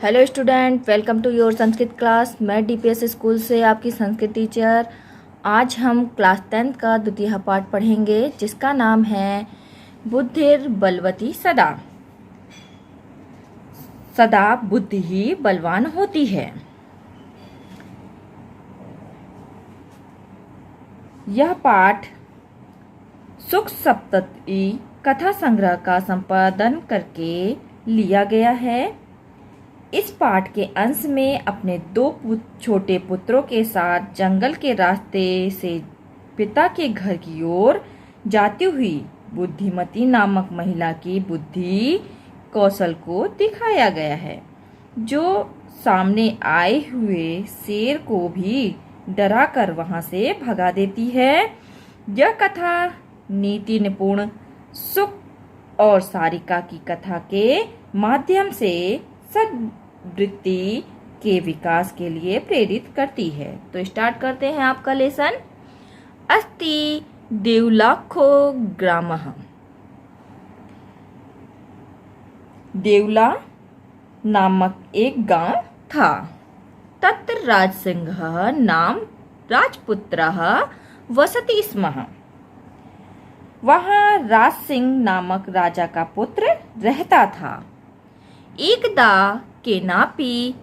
Hello student, welcome to your Sanskrit class. मैं DPS school से आपकी संस्कृत टीचर। आज हम क्लास 10th का द्वितीय पाठ पढ़ेंगे जिसका नाम है बुद्धिर बलवती सदा। सदा बुद्धि ही बलवान होती है। यह पाठ सुख सप्तती कथा संग्रह का संपादन करके लिया गया है। इस पाठ के अंश में अपने दो छोटे पुत्रों के साथ जंगल के रास्ते से पिता के घर की ओर जाती हुई बुद्धिमती नामक महिला की बुद्धि कौशल को दिखाया गया है, जो सामने आए हुए शेर को भी डराकर वहां से भगा देती है। यह कथा नीति निपुण सुख और सारिका की कथा के माध्यम से सद्वृत्ति के विकास के लिए प्रेरित करती है। तो स्टार्ट करते हैं आपका लेसन। अस्ति देवलाखो ग्रामः। देवला नामक एक गांव था। तत्र राजसिंहः नाम राजपुत्रः वसति स्म। वहां राज सिंह नामक राजा का पुत्र रहता था। एकदा केनापि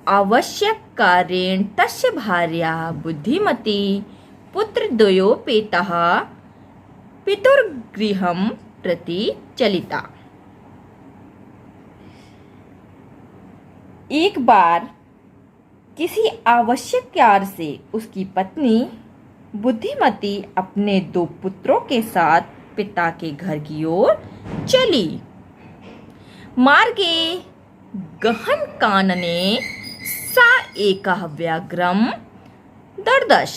आवश्यक कार्येण तस्य भार्या बुद्धिमती पुत्रद्वयोपेतः पितुर्गृहं प्रति चलिता। एक बार किसी आवश्यक कार्य से उसकी पत्नी बुद्धिमती अपने दो पुत्रों के साथ पिता के घर की ओर चली। मार्गे गहन कानने सा एकः व्याघ्रम दर्दश।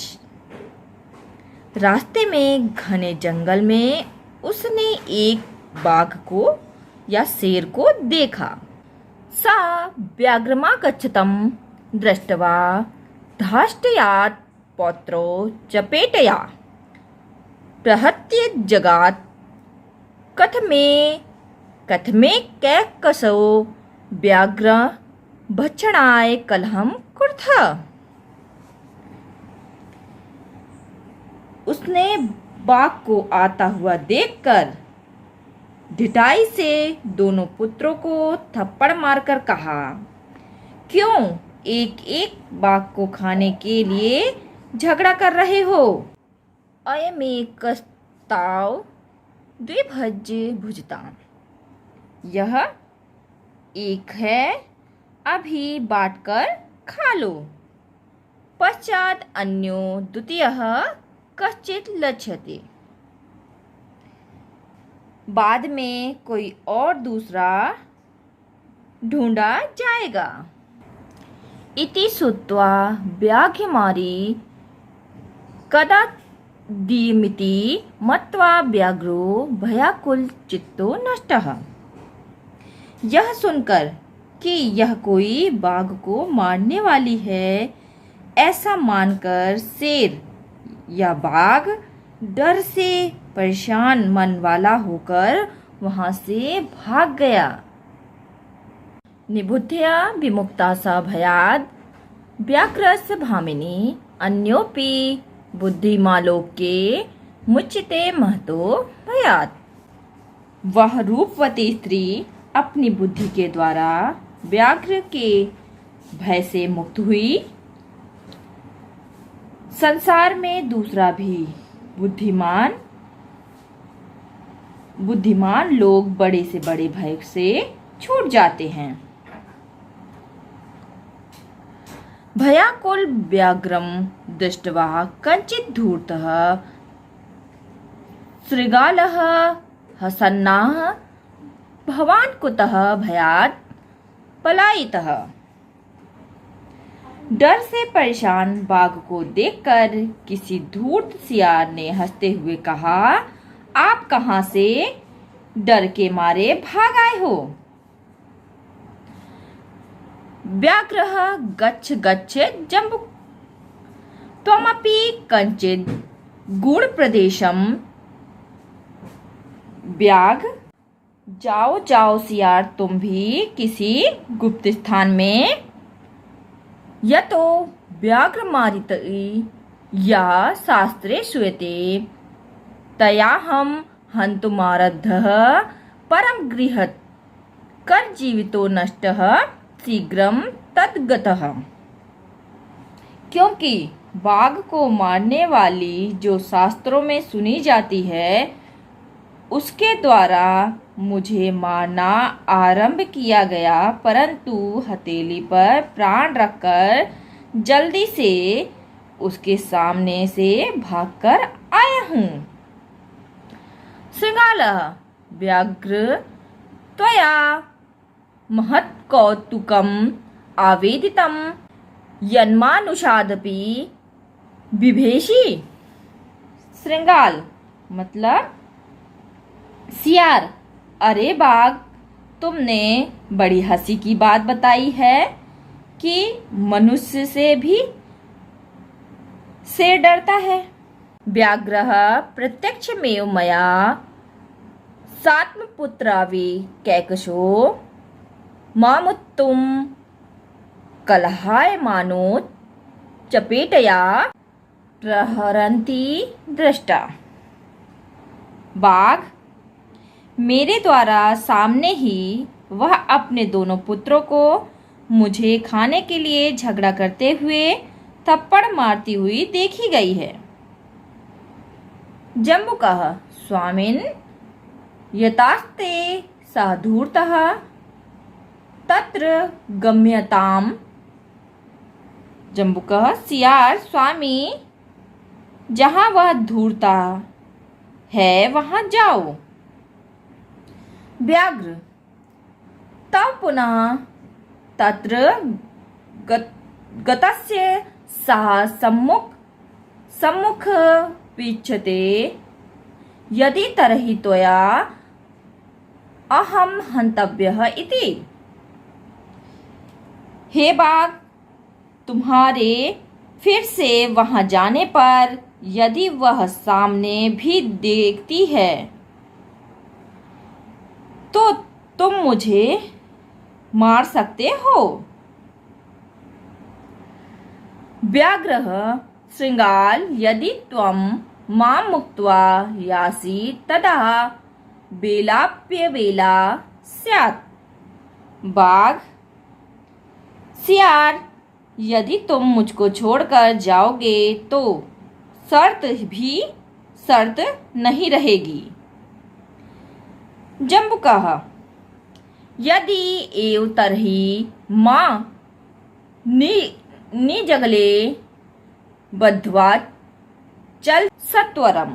रास्ते में घने जंगल में उसने एक बाघ को या शेर को देखा। सा व्याघ्रमागच्छतं दृष्ट्वा धाष्टयात् पौत्रो चपेटया प्रहत्य जगात् कथमे कैकसो व्याघ्र भक्षणाय कलहम कुर्थ। उसने बाघ को आता हुआ देखकर ढिठाई से दोनों पुत्रों को थप्पड़ मारकर कहा, क्यों एक एक बाघ को खाने के लिए झगड़ा कर रहे हो? अयमेकस्ताव द्विभज्य भुजताम। यह एक है, अभी बांटकर खा लो। पश्चात अन्यो द्वितीयः कश्चित् लक्ष्यते। बाद में कोई और दूसरा ढूंढा जाएगा। इति श्रुत्वा व्याघ्रमारी कदादिमिति मत्वा व्याघ्रो भयाकुल चित्तो नष्टः। यह सुनकर कि यह कोई बाघ को मारने वाली है, ऐसा मानकर शेर या बाघ डर से परेशान मन वाला होकर वहां से भाग गया। निबुद्धया विमुक्ता स भयाद व्याघ्रस्य भामिनी अन्योपि बुद्धिमालोके मुच्यते महतो भयात्। वह रूपवती स्त्री अपनी बुद्धि के द्वारा व्याघ्र के भय से मुक्त हुई। संसार में दूसरा भी बुद्धिमान लोग बड़े से बड़े भय से छूट जाते हैं। भयाकुल व्याघ्रम दृष्ट्वा कञ्चित् धूर्तः शृगालः हसन्नाः भवान् कुतः भयात् पलायितः। डर से परेशान बाघ को देखकर किसी धूर्त सियार ने हंसते हुए कहा, आप कहां से डर के मारे भाग आए हो? व्याघ्रः गच्छ गच्छ जम्बु त्वमपि कञ्चित् गुण प्रदेशम। व्याघ्र जाओ जाओ सियार, तुम भी किसी गुप्त स्थान में। यतो व्याघ्र मारितई या शास्त्रे श्रूयते तयाहं हन्तुमारब्धः परं गृहत् कर जीवितो नष्टः शीघ्रं तद्गतः। क्योंकि बाघ को मारने वाली जो शास्त्रों में सुनी जाती है, उसके द्वारा मुझे मारना आरंभ किया गया, परंतु हथेली पर प्राण रखकर जल्दी से उसके सामने से भागकर आया हूँ। श्रृंगालः व्याघ्र त्वया महत् कौतुकम् आवेदितं यन्मानुषादपि बिभेषि। श्रृंगाल मतलब सियार, अरे बाघ, तुमने बड़ी हंसी की बात बताई है कि मनुष्य से भी शेर डरता है। व्याघ्रः प्रत्यक्षमेव मया सात्मपुत्रावि कैकशो मामुत्तुम कलहायमानोत् चपेटया प्रहरन्ति दृष्टा। बाघ, मेरे द्वारा सामने ही वह अपने दोनों पुत्रों को मुझे खाने के लिए झगड़ा करते हुए थप्पड़ मारती हुई देखी गई है। जम्बुकः स्वामिन् यतास्ते सः धूर्तः तत्र गम्यताम्। जम्बुकः सियार, स्वामी, जहाँ वह धूर्ता है वहाँ जाओ। व्याघ्र तव पुनः तत्र गतस्य सः सम्मुख पृच्छते यदि तर्हि त्वया अहं हन्तव्यः इति। हे बाघ, तुम्हारे फिर से वहां जाने पर यदि वह सामने भी देखती है तो तुम मुझे मार सकते हो। व्याघ्रः श्रृंगाल यदि त्वं मां मुक्त्वा यासि तदा बेलाप्यबेला स्यात्। बाघ, सियार, यदि तुम मुझको छोड़कर जाओगे तो शर्त नहीं रहेगी। जम्बुकः यदि एव तर्हि मां निजगले बद्ध्वा चल सत्वरम।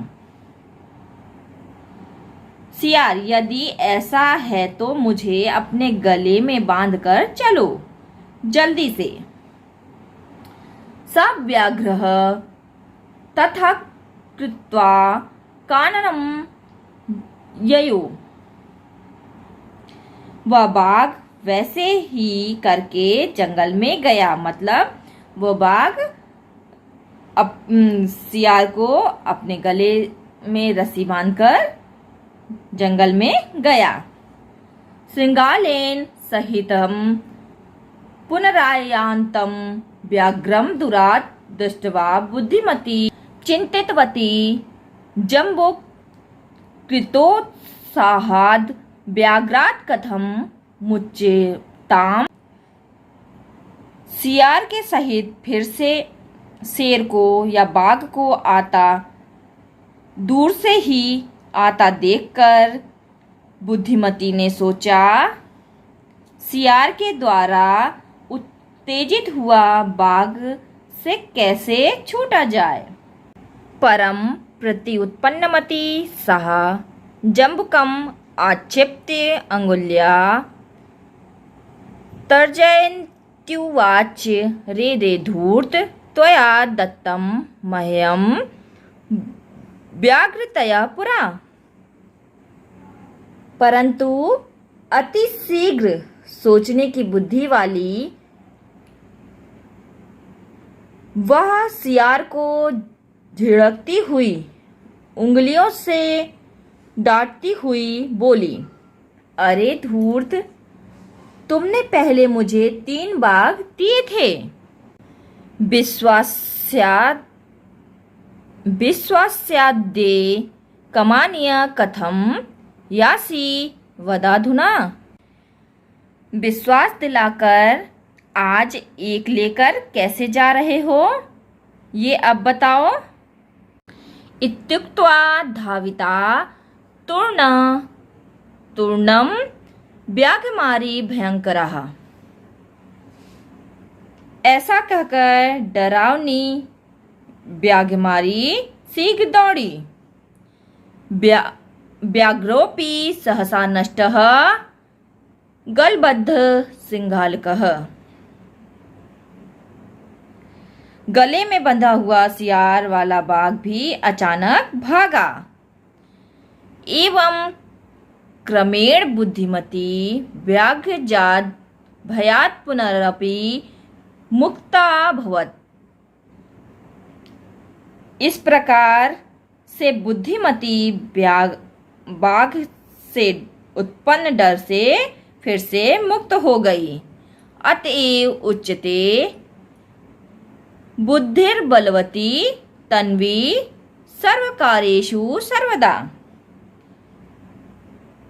सियार, यदि ऐसा है तो मुझे अपने गले में बांधकर चलो जल्दी से। स व्याघ्रः तथा कृत्वा काननं ययो। वह बाघ वैसे ही करके जंगल में गया, मतलब वह बाघ सियार को अपने गले में रस्सी बांधकर जंगल में गया। श्रृंगालेन सहितं पुनरायान्तं व्याघ्रं दूरात् दृष्ट्वा बुद्धिमती चिन्तितवती जम्बुक कृतोत्साहाद् व्याघ्रात् कथं मुच्यताम्। सियार के सहित फिर से शेर को या बाघ को दूर से ही आता देखकर बुद्धिमती ने सोचा, सियार के द्वारा उत्तेजित हुआ बाघ से कैसे छूटा जाए। परम प्रत्युत्पन्नमती सः जम्बुकम् आक्षिप्य अंगुल्या तर्जयन्त्युवाच, रे धूर्त, त्वया दत्तं मह्यं व्याघ्रतया पुरा। परंतु अति शीघ्र सोचने की बुद्धि वाली वह सियार को झिड़कती हुई उंगलियों से डांटती हुई बोली, अरे धूर्त, तुमने पहले मुझे 3 बाघ दिए थे। विश्वास्याद्य कमानीय कथम यासी वदाधुना। विश्वास दिलाकर आज एक लेकर कैसे जा रहे हो, ये अब बताओ। इत्युक्त्वा धाविता तूर्णम व्याघ्रमारी भयंकरः। ऐसा कहकर डरावनी व्याघ्रमारी शीघ्र दौड़ी। व्याघ्रोऽपि सहसा नष्टः गलबद्ध सिंघालकः। गले में बंधा हुआ सियार वाला बाघ भी अचानक भागा। एवं क्रमेण बुद्धिमती व्याघ्रजात भयात् पुनरपि मुक्ता अभवत्। इस प्रकार से बुद्धिमती बाघ से उत्पन्न डर से फिर से मुक्त हो गई। अतएव उच्यते बुद्धिर्बलवती तन्वी सर्वकार्येषु सर्वदा।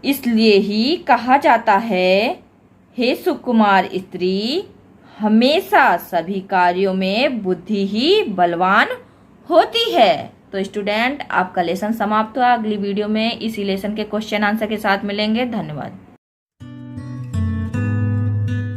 इसलिए ही कहा जाता है, हे सुकुमार स्त्री, हमेशा सभी कार्यों में बुद्धि ही बलवान होती है। तो स्टूडेंट, आपका लेसन समाप्त हुआ। अगली वीडियो में इसी लेसन के क्वेश्चन आंसर के साथ मिलेंगे। धन्यवाद।